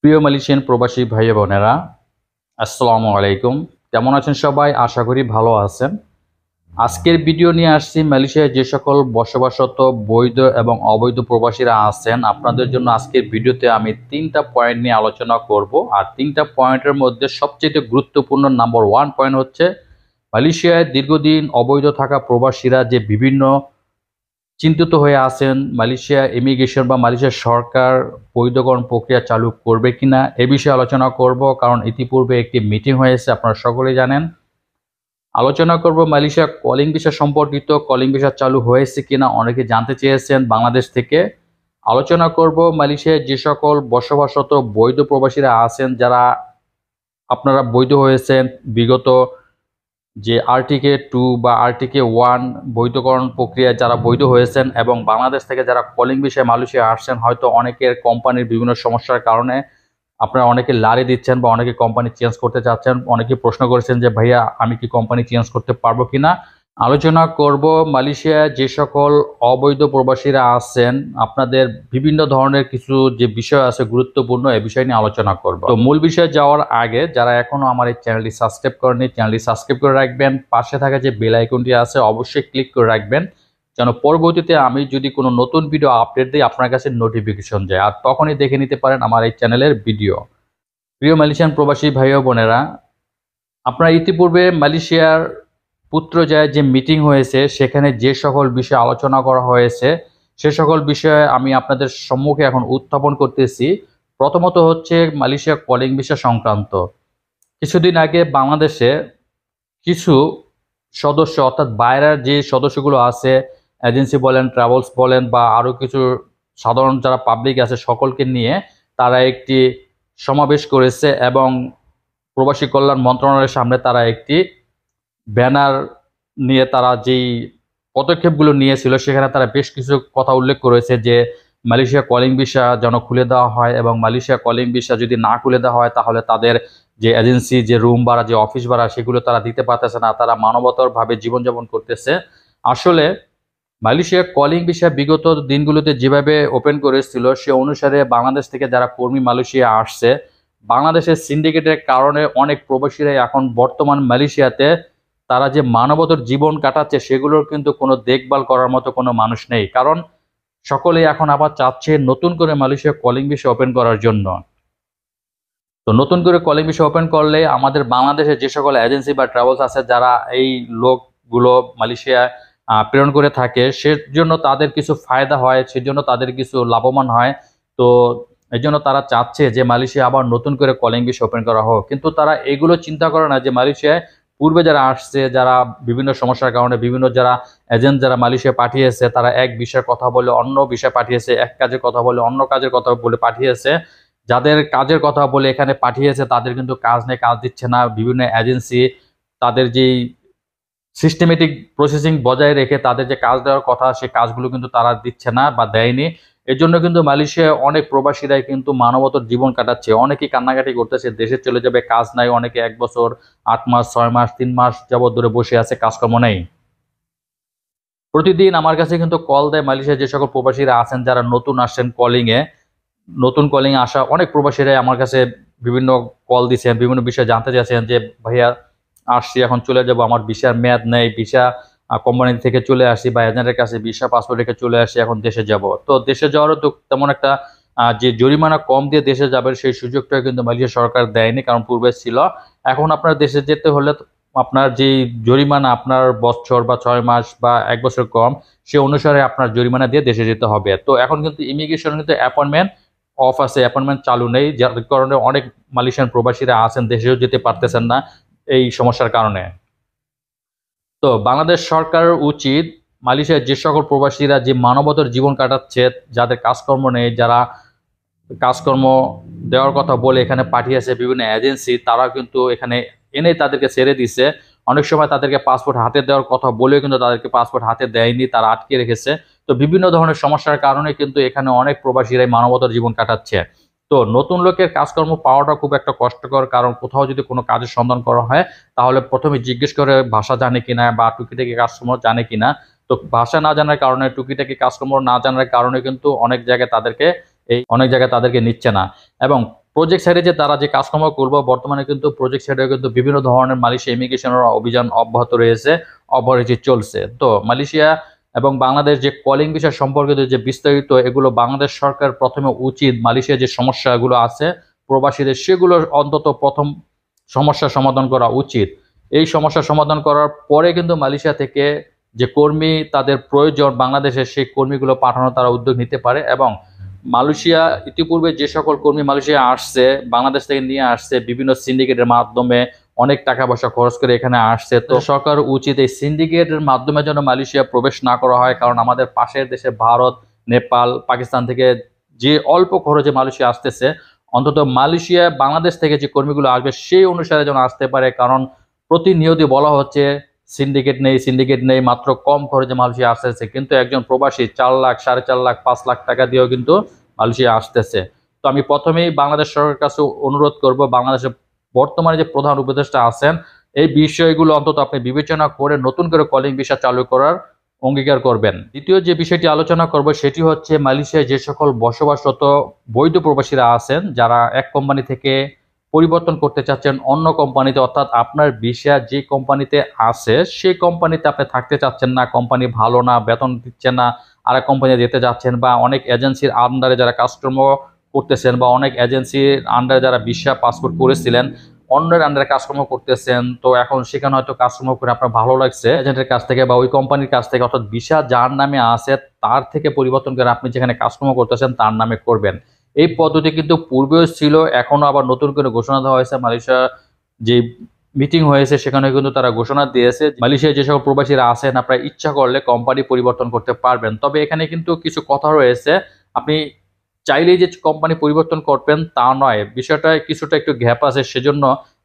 প্রিয় মালয়েশিয়ান প্রবাসী ভাই বোনেরা, আসসালামু আলাইকুম। কেমন আছেন সবাই? আশা করি ভালো আছেন। আজকের ভিডিও নিয়ে আসছি মালয়েশিয়ায় যে সকল বসবাসরত বৈধ এবং অবৈধ প্রবাসীরা আছেন আপনাদের জন্য। আজকের ভিডিওতে আমি 3টা পয়েন্ট নিয়ে আলোচনা করব। আর 3টা পয়েন্টের মধ্যে সবচেয়ে গুরুত্বপূর্ণ নাম্বার 1 পয়েন্ট হচ্ছে মালয়েশিয়ায় দীর্ঘদিন অবৈধ থাকা প্রবাসীরা যে বিভিন্ন চিন্তিত হয়ে আছেন মালয়েশিয়া ইমিগ্রেশন বা মালয়েশিয়া সরকার বৈধকরণ প্রক্রিয়া চালু করবে কিনা এ বিষয়ে আলোচনা করব। কারণ ইতিপূর্বে একটি মিটিং হয়েছে, আপনারা সকলেই জানেন। আলোচনা করব মালয়েশিয়া কলিং ভিসা সম্পর্কিত, কলিং ভিসা চালু হয়েছে কিনা অনেকে জানতে চেয়েছেন বাংলাদেশ থেকে। আলোচনা করব মালয়েশিয়ায় যে সকল বসবাসরত বৈধ প্রবাসীরা আছেন, যারা আপনারা বৈধ হয়েছেন বিগত যে আরটিকে 2 বা আরটিকে 1 বৈধকরণ প্রক্রিয়ায় যারা বৈধ হয়েছেন এবং বাংলাদেশ থেকে যারা কলিং ভিসায় মালয়েশিয়া আসছেন, হয়তো অনেকের কোম্পানির বিভিন্ন সমস্যার কারণে আপনারা অনেকে লারি দিচ্ছেন বা অনেকে কোম্পানি চেঞ্জ করতে চাচ্ছেন। অনেকে প্রশ্ন করেছেন যে ভাইয়া আমি কি কোম্পানি চেঞ্জ করতে পারবো কিনা। আলোচনা করব মালয়েশিয়ায় যে সকল অবৈধ প্রবাসীরা আছেন, আপনাদের বিভিন্ন ধরনের কিছু যে বিষয় আছে গুরুত্বপূর্ণ, এই বিষয় নিয়ে আলোচনা করব। তো মূল বিষয়ে যাওয়ার আগে যারা এখনো আমার এই চ্যানেলটি সাবস্ক্রাইব করেনি, চ্যানেলটি সাবস্ক্রাইব করে রাখবেন। পাশে থাকা যে বেল আইকনটি আছে অবশ্যই ক্লিক করে রাখবেন, যেন পরবর্তীতে আমি যদি কোনো নতুন ভিডিও আপডেট দিই আপনার কাছে নোটিফিকেশন যায়, আর তখনই দেখে নিতে পারেন আমার এই চ্যানেলের ভিডিও। প্রিয় মালয়েশিয়ান প্রবাসী ভাই ও বোনেরা, আপনারা ইতিপূর্বে মালয়েশিয়ার পুত্রজায় যে মিটিং হয়েছে সেখানে যে সকল বিষয়ে আলোচনা করা হয়েছে সে সকল বিষয়ে আমি আপনাদের সম্মুখে এখন উত্থাপন করতেছি। প্রথমত হচ্ছে মালয়েশিয়া কলিং ভিসা সংক্রান্ত। কিছুদিন আগে বাংলাদেশে কিছু সদস্য, অর্থাৎ বাইরের যে সদস্যগুলো আছে, এজেন্সি বলেন, ট্রাভেলস বলেন বা আরও কিছু সাধারণ যারা পাবলিক আছে সকলকে নিয়ে তারা একটি সমাবেশ করেছে এবং প্রবাসী কল্যাণ মন্ত্রণালয়ের সামনে তারা একটি ব্যানার নিয়ে তারা যেই পদক্ষেপগুলো নিয়েছিল সেখানে তারা বেশ কিছু কথা উল্লেখ করেছে যে মালয়েশিয়া কলিং ভিসা যেন খুলে দেওয়া হয়, এবং মালয়েশিয়া কলিং ভিসা যদি না খুলে দেওয়া হয় তাহলে তাদের যে এজেন্সি, যে রুম ভাড়া, যে অফিস ভাড়া সেগুলো তারা দিতে পারতেছে না, তারা মানবতরভাবে জীবনযাপন করতেছে। আসলে মালয়েশিয়া কলিং ভিসা বিগত দিনগুলোতে যেভাবে ওপেন করেছিল সে অনুসারে বাংলাদেশ থেকে যারা কর্মী মালয়েশিয়া আসছে, বাংলাদেশের সিন্ডিকেটের কারণে অনেক প্রবাসীরাই এখন বর্তমান মালয়েশিয়াতে তারা যে মানবতর জীবন কাটাচ্ছে সেগুলোর কিন্তু কোনো দেখভাল করার মতো কোনো মানুষ নেই। কারণ সকলেই এখন আবার চাচ্ছে নতুন করে মালয়েশিয়া কলিং ভিসা ওপেন করার জন্য। তো নতুন করে কলিং ভিসা ওপেন করলে আমাদের বাংলাদেশের যে সকল এজেন্সি বা ট্রাভেলস আছে যারা এই লোকগুলো মালয়েশিয়া প্রেরণ করে থাকে সেজন্য তাদের কিছু ফায়দা হয়, সেজন্য তাদের কিছু লাভবান হয়। তো এই জন্য তারা চাচ্ছে যে মালয়েশিয়া আবার নতুন করে কলিং ভিসা ওপেন করা হোক, কিন্তু তারা এগুলো চিন্তা করে না যে মালয়েশিয়ায় পূর্বে যারা আসছে, যারা বিভিন্ন সমস্যার কারণে বিভিন্ন যারা এজেন্ট যারা মালয়েশিয়া পাঠিয়েছে, তারা এক বিষয়ের কথা বলে অন্য বিষয় পাঠিয়েছে, এক কাজের কথা বলে অন্য কাজের কথা বলে পাঠিয়েছে। যাদের কাজের কথা বলে এখানে পাঠিয়েছে তাদের কিন্তু কাজ নেই, কাজ দিচ্ছে না। বিভিন্ন এজেন্সি তাদের যেই সিস্টেমেটিক প্রসেসিং বজায় রেখে তাদের যে কাজ দেওয়ার কথা সে কাজগুলো কিন্তু তারা দিচ্ছে না বা দেয়নি। এর জন্য কিন্তু মালয়েশিয়ায় অনেক প্রবাসীরাই কিন্তু মানবতর জীবন কাটাচ্ছে, অনেকেই কান্নাকাটি করতেছে, দেশে চলে যাবে, কাজ নাই, অনেকে 1 বছর 8 মাস 6 মাস 3 মাস যাবত ধরে বসে আছে, কাজকর্ম নেই। প্রতিদিন আমার কাছে কিন্তু কল দেয় মালয়েশিয়ায় যে সকল প্রবাসীরা আছেন যারা নতুন আসছেন কলিংয়ে। নতুন কলিং আসা অনেক প্রবাসীরাই আমার কাছে বিভিন্ন কল দিচ্ছেন, বিভিন্ন বিষয়ে জানতে চাচ্ছেন যে ভাইয়া আসছি, এখন চলে যাব, আমার ভিসার মেয়াদ নেই, ভিসা কোম্পানি থেকে চলে আসি বা এজেন্টের কাছে ভিসা পাসপোর্ট রেখে চলে আসি, এখন দেশে যাব। তো দেশে যাওয়ারও তো তেমন একটা যে জরিমানা কম দিয়ে দেশে যাবেন সেই সুযোগটা কিন্তু মালয়েশিয়া সরকার দেয়নি, কারণ পূর্বে ছিল। এখন আপনার দেশে যেতে হলে আপনার যে জরিমানা আপনার বছর বা 6 মাস বা 1 বছর কম সে অনুসারে আপনার জরিমানা দিয়ে দেশে যেতে হবে। তো এখন কিন্তু ইমিগ্রেশন কিন্তু অ্যাপয়েন্টমেন্ট অফ আছে, অ্যাপয়েন্টমেন্ট চালু নেই, যার কারণে অনেক মালয়েশিয়ান প্রবাসীরা আছেন দেশেও যেতে পারতেছেন না এই সমস্যার কারণে। তো বাংলাদেশ সরকারের উচিত মালয়েশিয়ার যে সকল প্রবাসীরা যে মানবতর জীবন কাটাচ্ছে, যাদের কাজকর্ম নেই, যারা কাজকর্ম দেওয়ার কথা বলে এখানে পাঠিয়েছে বিভিন্ন এজেন্সি, তারা কিন্তু এখানে এনে তাদেরকে ছেড়ে দিছে। অনেক সময় তাদেরকে পাসপোর্ট হাতে দেওয়ার কথা বলেও কিন্তু তাদেরকে পাসপোর্ট হাতে দেয়নি, তারা আটকে রেখেছে। তো বিভিন্ন ধরনের সমস্যার কারণে কিন্তু এখানে অনেক প্রবাসীরাই মানবতার জীবন কাটাচ্ছে। তো নতুন লোকের কাজকর্ম পাওয়াটা খুব একটা কষ্টকর, কারণ কোথাও যদি কোনো কাজের সন্ধান করা হয় তাহলে প্রথমে জিজ্ঞেস করে ভাষা জানে কিনা বা টুকিটাকি কাজকর্ম জানে কিনা। তো ভাষা না জানার কারণে, টুকিটাকি কাজকর্ম না জানার কারণে কিন্তু অনেক জায়গায় তাদেরকে নিচ্ছে না। এবং প্রজেক্ট সাইডে যে তারা যে কাজকর্ম করবো, বর্তমানে কিন্তু প্রজেক্ট সাইডে কিন্তু বিভিন্ন ধরনের মালয়েশিয়া ইমিগ্রেশনের অভিযান অব্যাহত রয়েছে, অপরিচিত চলছে। তো মালয়েশিয়া এবং বাংলাদেশ যে কলিং বিষয় সম্পর্কিত যে বিস্তারিত, এগুলো বাংলাদেশ সরকার প্রথমে উচিত মালয়েশিয়ার যে সমস্যাগুলো আছে প্রবাসীদের, সেগুলো অন্তত প্রথম সমস্যার সমাধান করা উচিত। এই সমস্যার সমাধান করার পরে কিন্তু মালয়েশিয়া থেকে যে কর্মী তাদের প্রয়োজন বাংলাদেশে, সেই কর্মীগুলো পাঠানো তারা উদ্যোগ নিতে পারে। এবং মালয়েশিয়া ইতিপূর্বে যে সকল কর্মী মালয়েশিয়া আসছে, বাংলাদেশ থেকে নিয়ে আসছে বিভিন্ন সিন্ডিকেটের মাধ্যমে, অনেক টাকা পয়সা খরচ করে এখানে আসছে। তো সরকার উচিত এই সিন্ডিকেটের মাধ্যমে যেন মালয়েশিয়া প্রবেশ না করা হয়, কারণ আমাদের পাশের দেশে ভারত, নেপাল, পাকিস্তান থেকে যে অল্প খরচে মালয়েশিয়া আসতেছে, অন্তত মালয়েশিয়া বাংলাদেশ থেকে যে কর্মীগুলো আসবে সেই অনুসারে যেন আসতে পারে। কারণ প্রতিনিয়তই বলা হচ্ছে সিন্ডিকেট নেই, সিন্ডিকেট নেই, মাত্র কম খরচে মালয়েশিয়া আসতেছে, কিন্তু একজন প্রবাসী 4 লাখ, 4.5 লাখ, 5 লাখ টাকা দিয়েও কিন্তু মালয়েশিয়া আসতেছে। তো আমি প্রথমেই বাংলাদেশ সরকারের কাছে অনুরোধ করব, বাংলাদেশের বর্তমানে যে প্রধান উপদেষ্টা আছেন, এই বিষয়গুলো অন্তত আপনি বিবেচনা করে নতুন করে কলিং ভিসা চালু করার অঙ্গীকার করবেন। দ্বিতীয় যে বিষয়টি আলোচনা করব সেটি হচ্ছে মালয়েশিয়ায় যে সকল বসবাসরত বৈধ প্রবাসীরা আছেন, যারা এক কোম্পানি থেকে পরিবর্তন করতে চাচ্ছেন অন্য কোম্পানিতে, অর্থাৎ আপনার ভিসা যে কোম্পানিতে আছে সেই কোম্পানিতে আপনি থাকতে চাচ্ছেন না, কোম্পানি ভালো না, বেতন দিচ্ছে না, আর এক কোম্পানি যেতে যাচ্ছেন, বা অনেক এজেন্সির আন্ডারে যারা কাজকর্ম করতেছেন, বা অনেক এজেন্সির আন্ডারে যারা ভিসা পাসপোর্ট করেছিলেন অন্যের আন্ডারে কাজকর্ম করতেছেন। তো এখন সেখানে হয়তো কাজকর্ম করে আপনার ভালো লাগছে এজেন্টের কাছ থেকে বা ওই কোম্পানির কাছ থেকে, অর্থাৎ ভিসা যার নামে আছে তার থেকে পরিবর্তন করে আপনি যেখানে কাজকর্ম করতেছেন তার নামে করবেন। এই পদ্ধতি কিন্তু পূর্বেও ছিল, এখনো আবার নতুন করে ঘোষণা দেওয়া হয়েছে। মালয়েশিয়া যে মিটিং হয়েছে সেখানে কিন্তু তারা ঘোষণা দিয়েছে মালয়েশিয়ায় যে সকল প্রবাসীরা আছেন আপনারা ইচ্ছা করলে কোম্পানি পরিবর্তন করতে পারবেন। তবে এখানে কিন্তু কিছু কথা রয়েছে, আপনি চাইলেই যে কোম্পানি পরিবর্তন করবেন তা নয়, বিষয়টা কিছুটা একটু গ্যাপ আছে। সেজন্য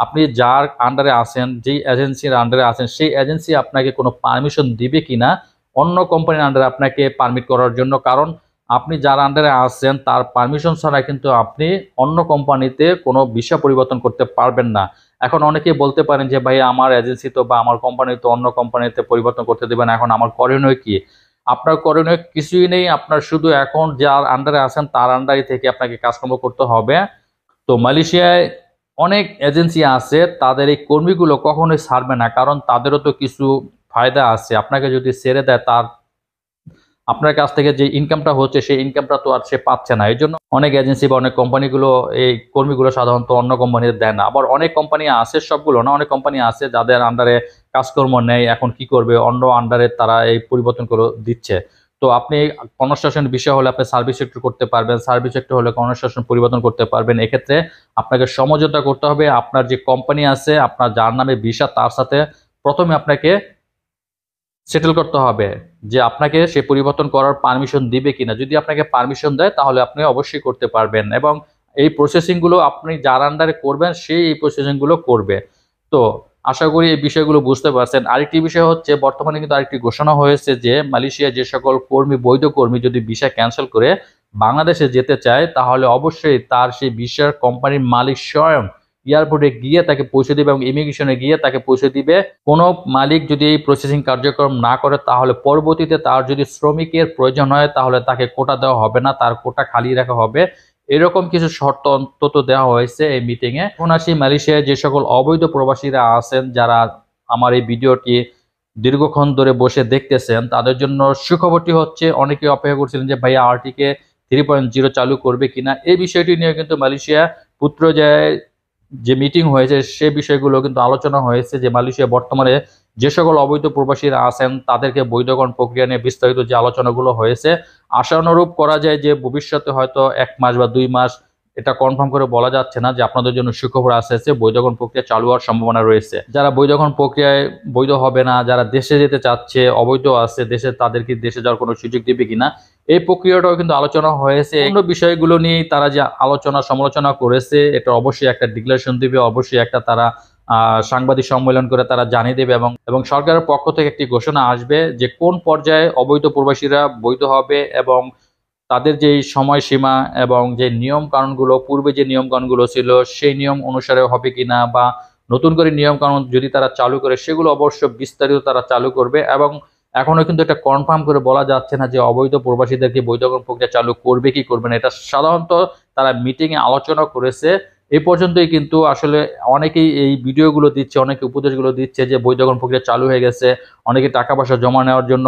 আপনি যার আন্ডারে আছেন, যেই এজেন্সির আন্ডারে আছেন, সেই এজেন্সি আপনাকে কোনো পারমিশন দিবে কিনা অন্য কোম্পানির আন্ডারে আপনাকে পারমিট করার জন্য। কারণ আপনি যার আন্ডারে আছেন তার পারমিশন ছাড়া কিন্তু আপনি অন্য কোম্পানিতে কোনো ভিসা পরিবর্তন করতে পারবেন না। এখন অনেকেই বলতে পারেন যে ভাই আমার এজেন্সি তো বা আমার কোম্পানি তো অন্য কোম্পানিতে পরিবর্তন করতে দেবেন, এখন আমার করণীয় কি? আপনার করণীয় কিছুই নেই, আপনার শুধু এখন যার আন্ডারে আছেন তার আন্ডারে থেকে আপনাকে কাজকর্ম করতে হবে। তো মালয়েশিয়ায় অনেক এজেন্সি আছে, তাদের এই কর্মীগুলো কখনোই ছাড়বে না, কারণ তাদেরও তো কিছু ফায়দা আছে। আপনাকে যদি ছেড়ে দেয়, তার আপনার কাছ থেকে যে ইনকামটা হচ্ছে সেই ইনকামটা তো আর সে পাচ্ছে না। এই জন্য অনেক এজেন্সি বা অনেক কোম্পানিগুলো এই কর্মীগুলো সাধারণত অন্য কোম্পানিতে দেয় না। আবার অনেক কোম্পানি আছে, সবগুলো না, অনেক কোম্পানি আছে যাদের আন্ডারে কাজকর্ম নেই, এখন কি করবে, অন্য আন্ডারে তারা এই পরিবর্তন করে দিচ্ছে। তো আপনি কনস্ট্রাকশন বিষয় হলে আপনি সার্ভিস সেক্টর করতে পারবেন, সার্ভিস সেক্টর হলে কনস্ট্রাকশন পরিবর্তন করতে পারবেন। এক্ষেত্রে আপনাকে সমঝোতা করতে হবে, আপনার যে কোম্পানি আছে আপনার যার নামে ভিসা তার সাথে প্রথমে আপনাকে সেটেল করতে হবে যে আপনাকে সে পরিবর্তন করার পারমিশন দিবে কিনা। যদি আপনাকে পারমিশন দেয় তাহলে আপনি অবশ্যই করতে পারবেন, এবং এই প্রসেসিং গুলো আপনি যার আন্ডারে করবেন সেই এই প্রসেসিং গুলো করবে। তো আশা করি এই বিষয়গুলো বুঝতে পারছেন। আরেকটি বিষয় হচ্ছে, বর্তমানে কিন্তু আরেকটি ঘোষণা হয়েছে যে মালয়েশিয়া যে সকল কর্মী, বৈধ কর্মী যদি ভিসা ক্যান্সেল করে বাংলাদেশে যেতে চায়, তাহলে অবশ্যই তার সেই ভিসার কোম্পানির মালিক স্বয়ং এয়ারপোর্টে গিয়ে তাকে পৌঁছে দিবে এবং ইমিগ্রেশনে গিয়ে তাকে পৌঁছে দিবে। কোনো মালিক যদি এই প্রসেসিং কার্যক্রম না করে, তাহলে পরবর্তীতে তার যদি শ্রমিকের প্রয়োজন হয় তাহলে তাকে কোটা দেওয়া হবে না, তার কোটা খালি রাখা হবে। এরকম কিছু শর্ত অন্তত দেওয়া হয়েছে এই মিটিং এ। এখন আসি মালয়েশিয়ায় যে সকল অবৈধ প্রবাসীরা আছেন, যারা আমার এই ভিডিওটি দীর্ঘক্ষণ ধরে বসে দেখতেছেন, তাদের জন্য সুখবরটি হচ্ছে, অনেকে অপেক্ষা করছিলেন যে ভাইয়া আরটিকে 3.0 চালু করবে কিনা। এই বিষয়টি নিয়ে কিন্তু মালয়েশিয়া পুত্রজায় যে মিটিং হয়েছে সে বিষয়গুলো কিন্তু আলোচনা হয়েছে, যে মালয়েশিয়া বর্তমানে যে সকল অবৈধ প্রবাসীরা আছেন তাদেরকে বৈধকরণ প্রক্রিয়া নিয়ে বিস্তারিত যে আলোচনাগুলো হয়েছে, আশানুরূপ করা যায় যে ভবিষ্যতে হয়তো 1 মাস বা 2 মাস, এটা কনফার্ম করে বলা যাচ্ছে না, যে আপনাদের জন্য সুখবর আসছে, বৈধকরণ প্রক্রিয়া চালু হওয়ার সম্ভাবনা রয়েছে। যারা বৈধকরণ প্রক্রিয়ায় বৈধ হবে না, যারা দেশে যেতে চাচ্ছে অবৈধ আছে দেশে, তাদেরকে দেশে যাওয়ার কোনো সুযোগ দিবে কিনা, এই প্রক্রিয়াটাও কিন্তু আলোচনা হয়েছে। অন্য বিষয়গুলো নিয়ে তারা যে আলোচনা সমালোচনা করেছে, এটা অবশ্যই একটা ডিক্লারেশন দিবে, অবশ্যই একটা তারা সাংবাদিক সম্মেলন করে তারা জানিয়ে দেবে, এবং সরকারের পক্ষ থেকে একটি ঘোষণা আসবে যে কোন পর্যায়ে অবৈধ প্রবাসীরা বৈধ হবে, এবং তাদের যে সময়সীমা এবং যে নিয়ম কানুনগুলো, পূর্বে যে নিয়ম কানুনগুলো ছিল সেই নিয়ম অনুসারে হবে কিনা, বা নতুন করে নিয়ম কানুন যদি তারা চালু করে সেগুলো অবশ্য বিস্তারিত তারা চালু করবে। এবং এখনো কিন্তু এটা কনফার্ম করে বলা যাচ্ছে না যে অবৈধ প্রবাসীদেরকে বৈধকরণ প্রক্রিয়া চালু করবে কি করবে না। এটা সাধারণত তারা মিটিংয়ে আলোচনা করেছে এই পর্যন্তই। কিন্তু আসলে অনেকেই এই ভিডিওগুলো দিচ্ছে, অনেকে উপদেশগুলো দিচ্ছে যে বৈধকরণ প্রক্রিয়া চালু হয়ে গেছে, অনেকে টাকা পয়সা জমা নেওয়ার জন্য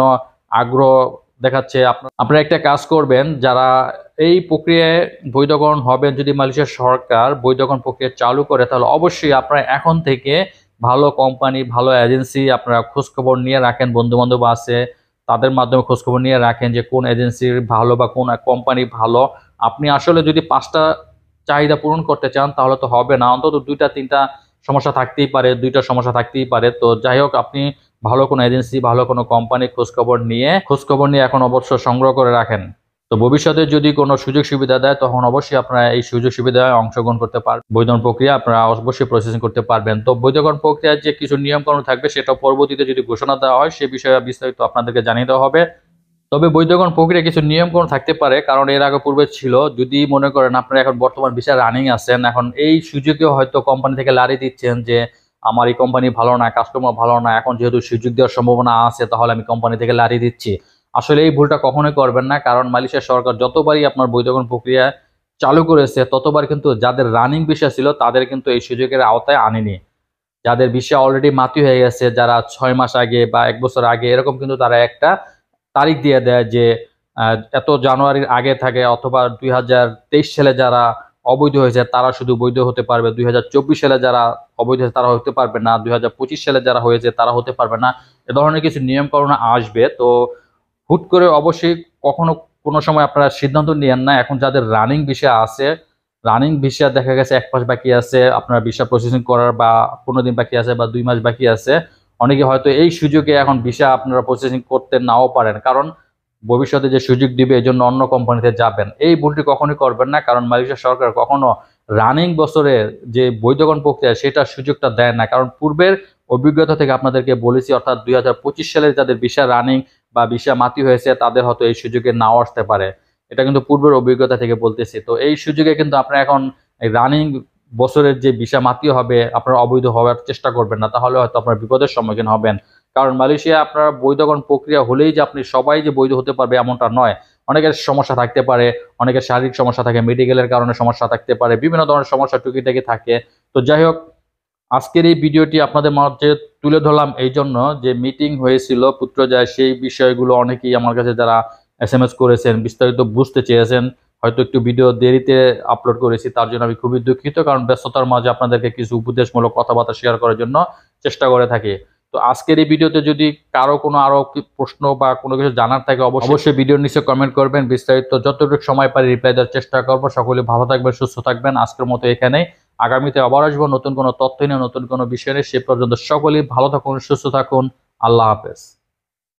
আগ্রহ দেখাচ্ছে। আপনারা একটা কাজ করবেন, যারা এই প্রক্রিয়ায় বৈধকরণ হবেন, যদি মালয়েশিয়া সরকার বৈধকরণ প্রক্রিয়া চালু করে তাহলে অবশ্যই আপনারা এখন থেকে ভালো কোম্পানি, ভালো এজেন্সি আপনারা খোঁজখবর নিয়ে রাখেন, বন্ধু বান্ধব আছে তাদের মাধ্যমে খোঁজখবর নিয়ে রাখেন যে কোন এজেন্সির ভালো বা কোন কোম্পানি ভালো। আপনি আসলে যদি 5টা চাহিদা পূরণ করতে চান তাহলে তো হবে না, অন্তত 2টা 3টা সমস্যা থাকতেই পারে, 2টা সমস্যা থাকতেই পারে। তো যাই হোক, আপনি ভালো কোনো এজেন্সি, ভালো কোনো কোম্পানি খোঁজখবর নিয়ে এখন অবশ্য সংগ্রহ করে রাখেন। তো ভবিষ্যতে যদি কোনো সুযোগ সুবিধা দেয় তখন অবশ্যই আপনারা এই সুযোগ সুবিধায় অংশগ্রহণ করতে পারবেন, বৈধকরণ প্রক্রিয়া আপনারা অবশ্যই প্রসেসিং করতে পারবেন। তো বৈধকরণ প্রক্রিয়ার যে কিছু নিয়ম কানুন থাকবে সেটা পরবর্তীতে যদি ঘোষণা দেওয়া হয় সে বিষয়ে বিস্তারিত আপনাদেরকে জানিয়ে দেওয়া হবে। তবে বৈধকরণ প্রক্রিয়া কিছু নিয়ম কানুন থাকতে পারে, কারণ এর আগে পূর্বে ছিল। যদি মনে করেন আপনারা এখন বর্তমান ভিসা রানিং আছেন, এখন এই সুযোগে হয়তো কোম্পানি থেকে লারি দিচ্ছেন যে আমার এই কোম্পানি ভালো না, কাস্টমার ভালো না, এখন যেহেতু সুযোগ দেওয়ার সম্ভাবনা আছে তাহলে আমি কোম্পানি থেকে লারি দিচ্ছি। আসলে এই ভুলটা কখনোই করবেন না, কারণ মালয়েশিয়া সরকার যতবারই আপনার বৈধকরণ প্রক্রিয়া চালু করেছে ততবার কিন্তু যাদের রানিং ভিসা ছিল তাদের কিন্তু এই সুযোগের আওতায় আনেনি। যাদের ভিসা অলরেডি মাতি হয়ে গেছে, যারা 6 মাস আগে বা 1 বছর আগে এরকম কিন্তু তারা একটা তারিখ দিয়ে দেয় যে এত জানুয়ারির আগে থাকে, অথবা 2023 সালে যারা অবৈধ হয়েছে তারা শুধু বৈধ হতে পারবে, 2024 সালে যারা অবৈধ হয়েছে তারা হতে পারবে না, 2025 সালে যারা হয়েছে তারা হতে পারবে না। এ ধরনের কিছু নিয়ম কানুন আসবে। তো হুট করে অবশ্যই কখনো কোনো সময় আপনারা সিদ্ধান্ত নিয়েন না। এখন যাদের রানিং ভিসা আছে, রানিং ভিসা দেখা গেছে 1 মাস বাকি আছে আপনার ভিসা প্রসেসিং করার, বা 15 দিন বাকি আছে, বা 2 মাস বাকি আছে, অনেকে হয়তো এই সুযোগে এখন ভিসা আপনারা প্রসেসিং করতে নাও পারেন, কারণ ভবিষ্যতে যে সুযোগ দিবে এই জন্য অন্য কোম্পানিতে যাবেন। এই ভুলটি কখনোই করবেন না, কারণ মালয়েশিয়া সরকার কখনো রানিং বছরের যে বৈধকরণ প্রক্রিয়া সেটার সুযোগটা দেয় না। কারণ পূর্বের অভিজ্ঞতা থেকে আপনাদেরকে বলেছি, অর্থাৎ 2025 সালে যাদের ভিসা রানিং বা ভিসা মাতি হয়েছে তাদের হয়তো এই সুযোগে নাও আসতে পারে। এটা কিন্তু পূর্বের অভিজ্ঞতা থেকে বলতেছি। তো এই সুযোগে কিন্তু আপনারা এখন রানিং বছরের যে ভিসা মাতি হবে আপনারা অবৈধ হওয়ার চেষ্টা করবেন না, তাহলে হয়তো আপনার বিপদের সম্মুখীন হবেন। কারণ মালয়েশিয়া আপনার বৈধকরণ প্রক্রিয়া হলেই যে আপনি সবাই যে বৈধ হতে পারবে এমনটা নয়। অনেকের সমস্যা থাকতে পারে, অনেকের শারীরিক সমস্যা থাকে, মেডিকেলের কারণে সমস্যা থাকতে পারে, বিভিন্ন ধরনের সমস্যা টুকিটাকি থাকে। তো যাই হোক, আজকের এই ভিডিওটি আপনাদের মাঝে তুলে ধরলাম এই জন্য যে মিটিং হয়েছিল পুত্রজায়, সেই বিষয়গুলো অনেকেই আমার কাছে যারা SMS করেছেন বিস্তারিত বুঝতে চেয়েছেন, হয়তো একটু ভিডিও দেরিতে আপলোড করেছি, তার জন্য আমি খুবই দুঃখিত, কারণ ব্যস্ততার মাঝে আপনাদেরকে কিছু উপদেশমূলক কথাবার্তা শেয়ার করার জন্য চেষ্টা করে থাকি। তো আজকের এই ভিডিওতে যদি কারো কোনো আরো প্রশ্ন বা কোনো কিছু জানার থাকে অবশ্যই ভিডিওর নিচে কমেন্ট করবেন, বিস্তারিত যতটুকু সময় পারি রিপ্লাই দেওয়ার চেষ্টা করবো। সকলে ভালো থাকবেন, সুস্থ থাকবেন। আজকের মতো এখানেই, আগামীতে আবার আসবো নতুন কোনো তথ্য নিয়ে, নতুন কোনো বিষয় নিয়ে। সে পর্যন্ত সকলেই ভালো থাকুন, সুস্থ থাকুন। আল্লাহ হাফেজ।